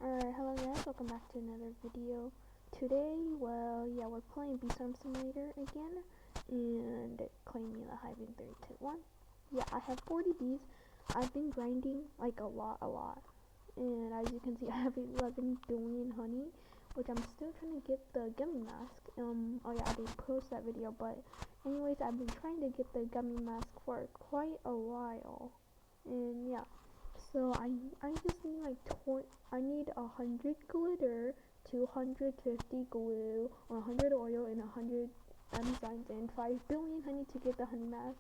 Alright, hello guys, welcome back to another video. Today, we're playing Beestorm Simulator again, and claiming the hive in 3, 2, 1. Yeah, I have 40 bees. I've been grinding, like, a lot. And as you can see, I have 11 billion honey, which I'm still trying to get the gummy mask. Oh yeah, I didn't post that video, but anyways, I've been trying to get the gummy mask for quite a while. And yeah. So I just need like I need 100 glitter, 250 glue, 100 oil, and 100 enzymes, and 5 billion honey to get the honey mask.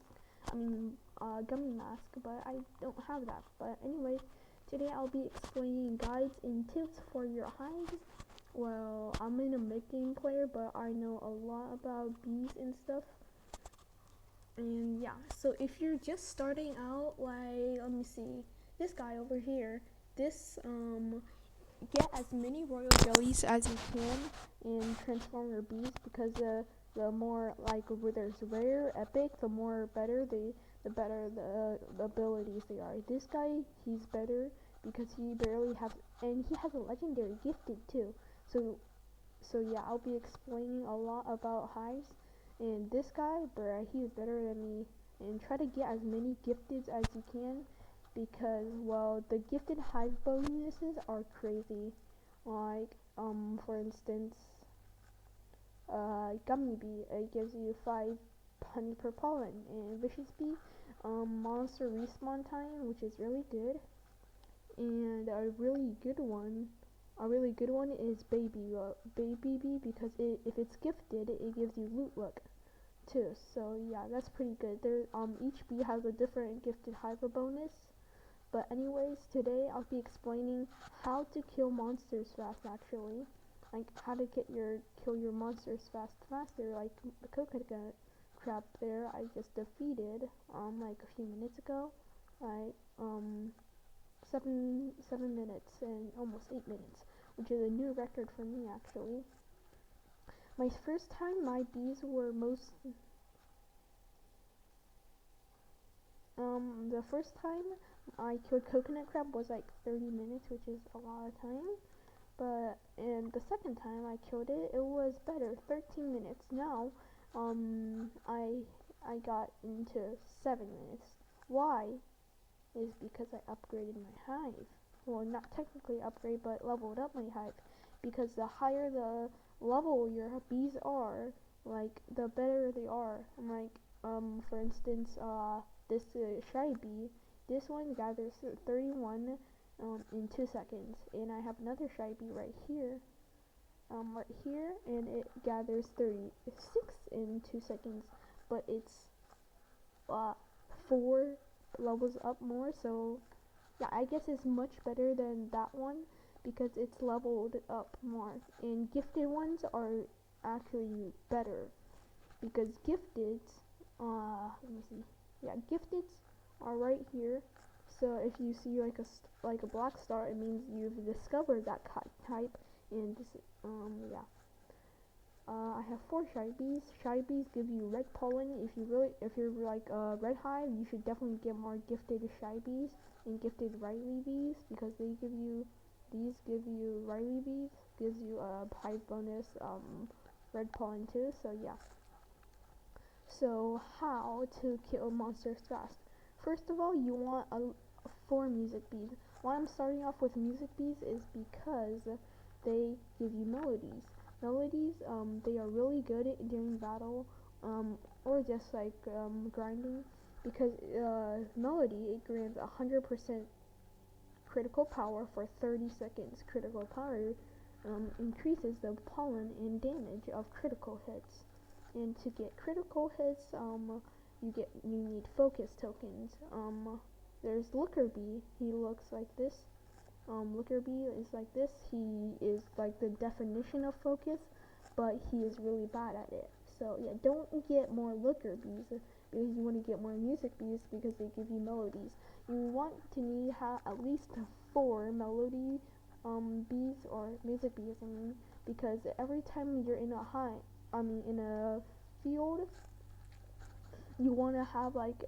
Gummy mask, but I don't have that. But anyways, today I'll be explaining guides and tips for your hives. Well, I'm in a mid-game player, but I know a lot about bees and stuff. And yeah, so if you're just starting out, like, let me see, this guy over here, get as many royal jellies as you can and transform your bees, because the more, like, where there's rare, epic, the better the abilities they are. This guy, he's better because he barely has, and he has a legendary gifted too. So yeah, I'll be explaining a lot about hives. And this guy, bruh, he is better than me. And try to get as many gifteds as you can, because, well, the gifted hive bonuses are crazy. Like, for instance, gummy bee, it gives you 5 honey per pollen, and vicious bee, monster respawn time, which is really good. And a really good one is baby bee, because if it's gifted, it gives you loot luck too. So yeah, that's pretty good. Each bee has a different gifted hive bonus. But anyways, today I'll be explaining how to kill monsters fast. Actually, like how to kill your monsters faster. Like the coconut crab there, I just defeated like a few minutes ago. Like 7 minutes and almost 8 minutes, which is a new record for me actually. My first time, my bees were the first time I killed coconut crab was like 30 minutes, which is a lot of time. And the second time I killed it, it was better, 13 minutes. Now, I got into 7 minutes. Why? Is because I upgraded my hive. Well, not technically upgrade, but leveled up my hive. Because the higher the level your bees are, like, the better they are. Like, for instance, this shy bee, this one gathers 31 in 2 seconds, and I have another shy bee right here, and it gathers 36 in 2 seconds, but it's 4 levels up more. So yeah, I guess it's much better than that one because it's leveled up more. And gifted ones are actually better because gifteds, let me see, yeah, gifteds are right here. So if you see like a black star, it means you've discovered that type. And this, yeah. I have 4 shy bees. Shy bees give you red pollen. If you're like a red hive, you should definitely get more gifted shy bees and gifted Riley bees, because these give you Riley bees, gives you a hive bonus, red pollen too. So yeah. So how to kill monsters fast? First of all, you want 4 music bees. Why I'm starting off with music bees is because they give you melodies. They are really good during battle, or just like grinding, because melody, it grants 100% critical power for 30 seconds. Critical power increases the pollen and damage of critical hits. And to get critical hits, you need focus tokens. There's Looker Bee. He looks like this. Looker Bee is like this. He is like the definition of focus, but he is really bad at it. So yeah, don't get more Looker Bees because you want to get more music bees, because they give you melodies. You want to need at least 4 melody bees, or music bees, because every time you're in a field, you want to have like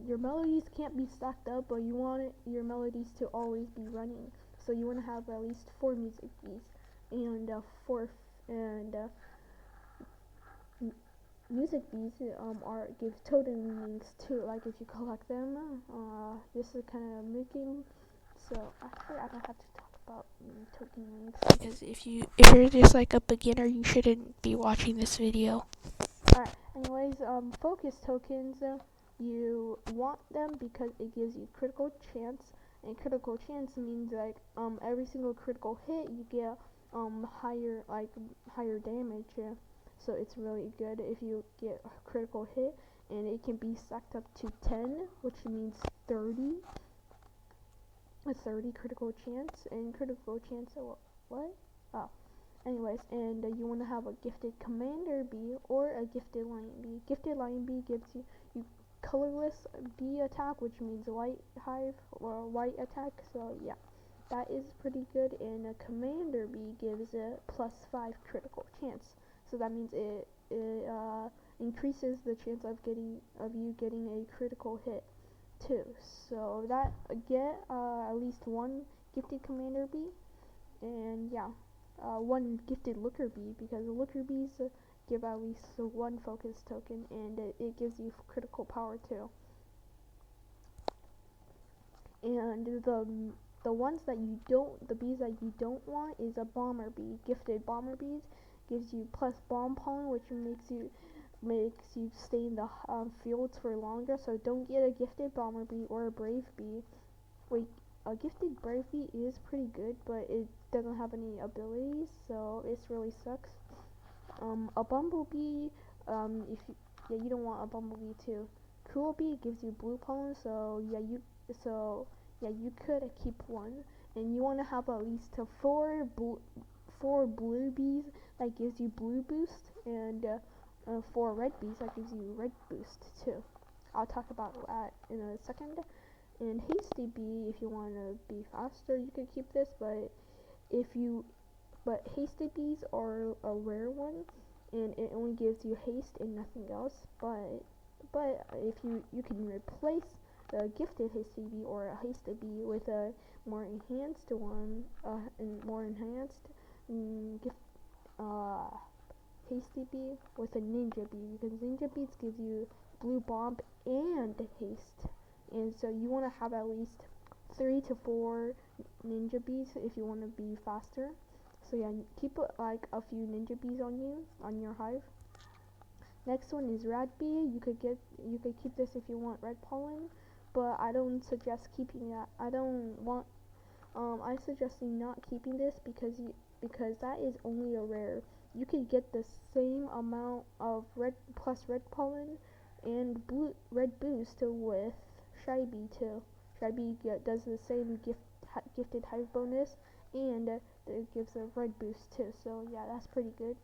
your melodies can't be stacked up, but you want your melodies to always be running. So you want to have at least 4 music bees, and music bees are give totem wings too. Like if you collect them, this is kind of making. So actually, I don't have to talk about totem wings because if you're just like a beginner, you shouldn't be watching this video. Alright, anyways, focus tokens, you want them because it gives you critical chance, and critical chance means like every single critical hit you get higher damage. So it's really good if you get a critical hit, and it can be stacked up to 10, which means 30. A 30 critical chance, and critical chance. What? Oh. Anyways, and you want to have a gifted commander bee or a gifted lion bee. Gifted lion bee gives you colorless bee attack, which means white hive or white attack. So yeah, that is pretty good. And a commander bee gives a +5 critical chance. So that means it increases the chance of you getting a critical hit too. So that get at least one gifted commander bee, and yeah. One gifted looker bee, because looker bees give at least one focus token, and it gives you critical power too. And the bees that you don't want is a bomber bee. Gifted bomber bees gives you plus bomb pollen, which makes you stay in the fields for longer. So don't get a gifted bomber bee or a brave bee. Wait, a gifted brave bee is pretty good, but it doesn't have any abilities, so it really sucks. A bumblebee, you don't want a bumblebee too. Cool bee gives you blue pollen, so you could keep one, and you want to have at least four blue bees that gives you blue boost, and 4 red bees that gives you red boost too. I'll talk about that in a second. And hasty bee, if you want to be faster, you can keep this, but hasty bees are a rare one, and it only gives you haste and nothing else. But if you can replace the gifted hasty bee or a hasty bee with a more enhanced one, and more enhanced hasty bee with a ninja bee, because ninja bees gives you blue bomb and haste. And so you want to have at least 3 to 4 ninja bees if you want to be faster. So yeah, keep like a few ninja bees on your hive. Next one is Rugby. You could keep this if you want red pollen, but I don't suggest keeping that. I suggest you not keeping this because that is only a rare. You can get the same amount of red pollen and red boost with Shy Bee too. Shy Bee does the same gifted hive bonus, and it gives a red boost too. So yeah, that's pretty good.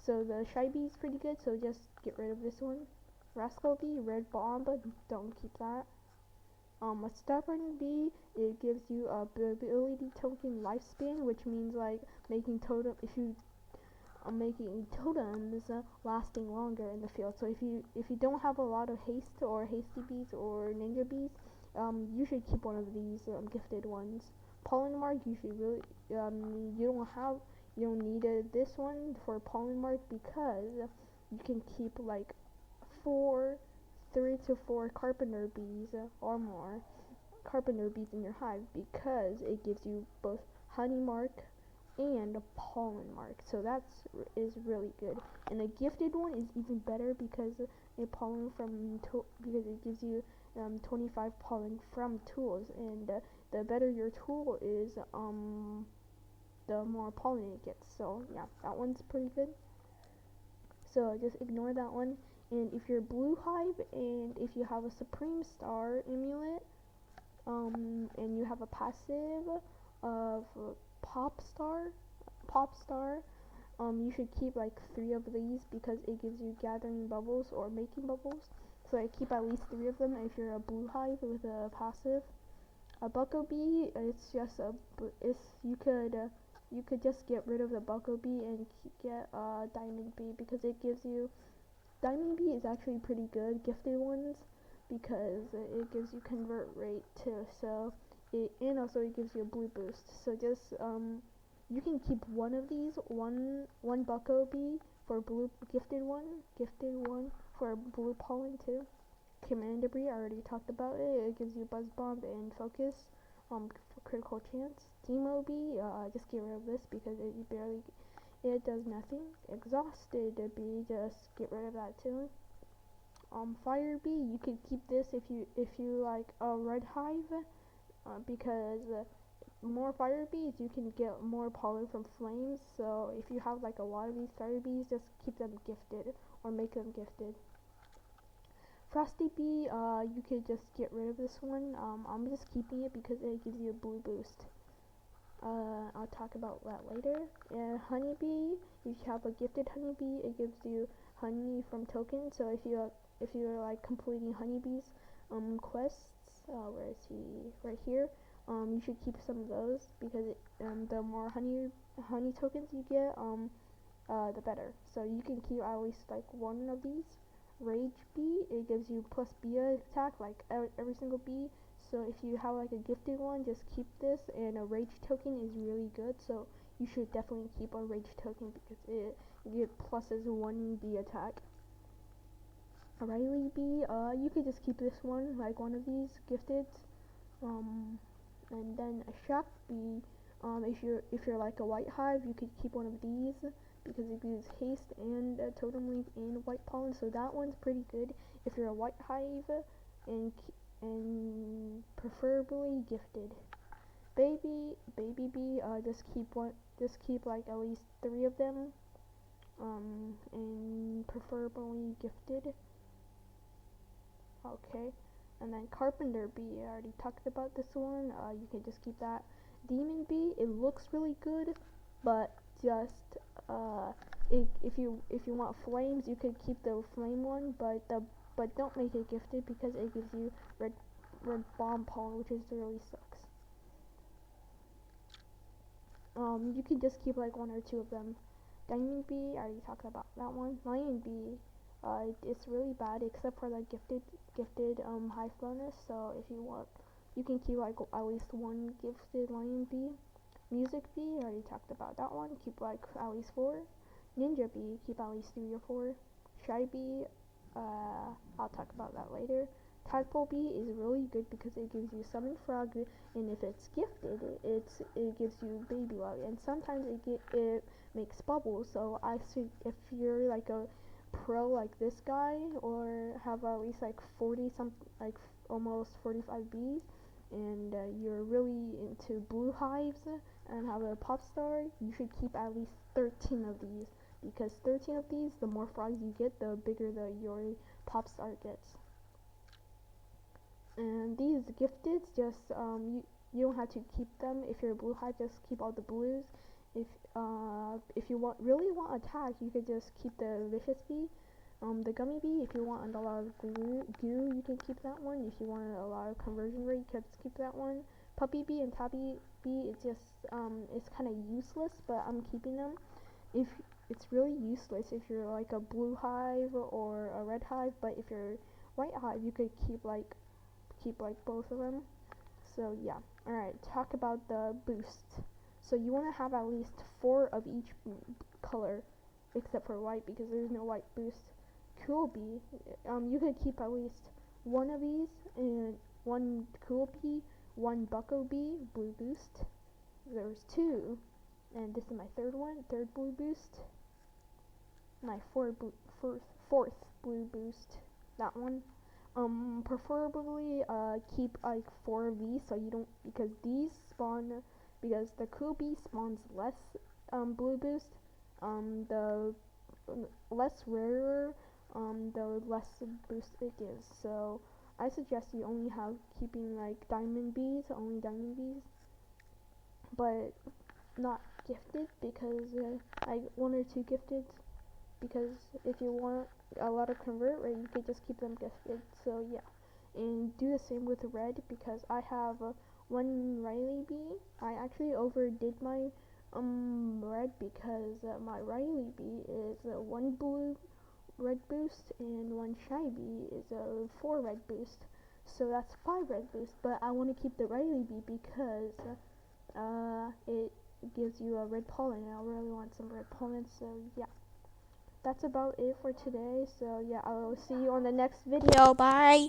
So the Shy Bee is pretty good. So just get rid of this one. Rascal Bee, red bomb, but don't keep that. A stubborn bee, it gives you a ability token lifespan, which means like making totems lasting longer in the field. So if you don't have a lot of haste or hasty bees or ninja bees, you should keep one of these gifted ones. Pollen mark, you should really you don't need this one for pollen mark, because you can keep like 3 to 4 carpenter bees or more carpenter bees in your hive, because it gives you both honey mark and a pollen mark. So is really good. And the gifted one is even better because because it gives you 25 pollen from tools, and the better your tool is, the more pollen it gets. So yeah, that one's pretty good. So just ignore that one. And if you're blue hive, and if you have a Supreme Star amulet, and you have a passive of Pop Star, you should keep like 3 of these, because it gives you gathering bubbles or making bubbles. So I keep at least 3 of them if you're a blue hive with a passive. A bucko bee, you could just get rid of the bucko bee and get a diamond bee, because it gives you diamond bee is actually pretty good, gifted ones, because it gives you convert rate too. So and also it gives you a blue boost. So just you can keep one of these, one bucko bee for blue gifted one for blue pollen too. Commander bee, I already talked about it. It gives you buzz bomb and focus, for critical chance. Demo bee, just get rid of this because it does nothing. Exhausted bee, just get rid of that too. Fire bee, you could keep this if you like a red hive, because more fire bees you can get more pollen from flames. So if you have like a lot of these fire bees, just keep them gifted or make them gifted. Frosty bee, you could just get rid of this one. I'm just keeping it because it gives you a blue boost. I'll talk about that later. And honeybee, if you have a gifted honeybee, it gives you honey from tokens. So if you're like completing honeybees quests, where is he? Right here. You should keep some of those because the more honey tokens you get, the better. So you can keep at least like one of these. Rage bee, it gives you plus bee attack like every single bee. So if you have like a gifted one, just keep this. And a rage token is really good, so you should definitely keep a rage token because it pluses one bee attack. A Riley bee, you could just keep this one, like one of these gifted. And then a shock bee, if you're like a white hive, you could keep one of these because it gives haste and totem leaf and white pollen. So that one's pretty good if you're a white hive and preferably gifted. Baby bee, just keep like at least 3 of them, and preferably gifted. Okay. And then carpenter bee, I already talked about this one. You can just keep that. Demon bee, it looks really good, but just if you want flames, you could keep the flame one, but don't make it gifted because it gives you red bomb pollen, which is really sucks. You can just keep like 1 or 2 of them. Diamond bee, I already talked about that one. Lion bee, it's really bad except for the gifted hive bonus. So if you want, you can keep like at least 1 gifted lion bee. Music bee, I already talked about that one. Keep like at least 4. Ninja bee, keep at least 3 or 4. Shy bee, I'll talk about that later. Tadpole bee is really good because it gives you summon frog, and if it's gifted, it gives you baby love, and sometimes it makes bubbles. So if you're like a pro like this guy, or have at least like 40 almost 45 bees, and you're really into blue hives and have a pop star, you should keep at least 13 of these because 13 of these, the more frogs you get, the bigger your pop star gets. And these gifted, just you don't have to keep them. If you're a blue hive, just keep all the blues. If you really want attack, you could just keep the vicious bee. The gummy bee, if you want a lot of goo, you can keep that one. If you want a lot of conversion rate, you can keep that one. Puppy bee and tabby bee, it's kind of useless, but I'm keeping them. If it's really useless if you're like a blue hive or a red hive, but if you're white hive, you could keep like both of them. So yeah. Alright, talk about the boost. So you want to have at least 4 of each color except for white because there's no white boost. Cool bee, you could keep at least 1 of these, and 1 cool bee, 1 bucko bee, blue boost. There's 2, and this is my third blue boost. My fourth blue boost, that one. Preferably keep like 4 of these so you don't, because the cool bee spawns less blue boost. The less rarer, the less boost it gives. So I suggest you only keeping like only diamond bees, but not gifted because like 1 or 2 gifted. Because if you want a lot of convert rate, you could just keep them gifted. So yeah, and do the same with red because I have 1 Riley bee. I actually overdid my red because my Riley bee is 1 blue red boost and 1 shy bee is a 4 red boost. So that's 5 red boosts, but I want to keep the Riley bee because it gives you a red pollen, and I really want some red pollen. So yeah, that's about it for today. So yeah, I will see you on the next video. Bye.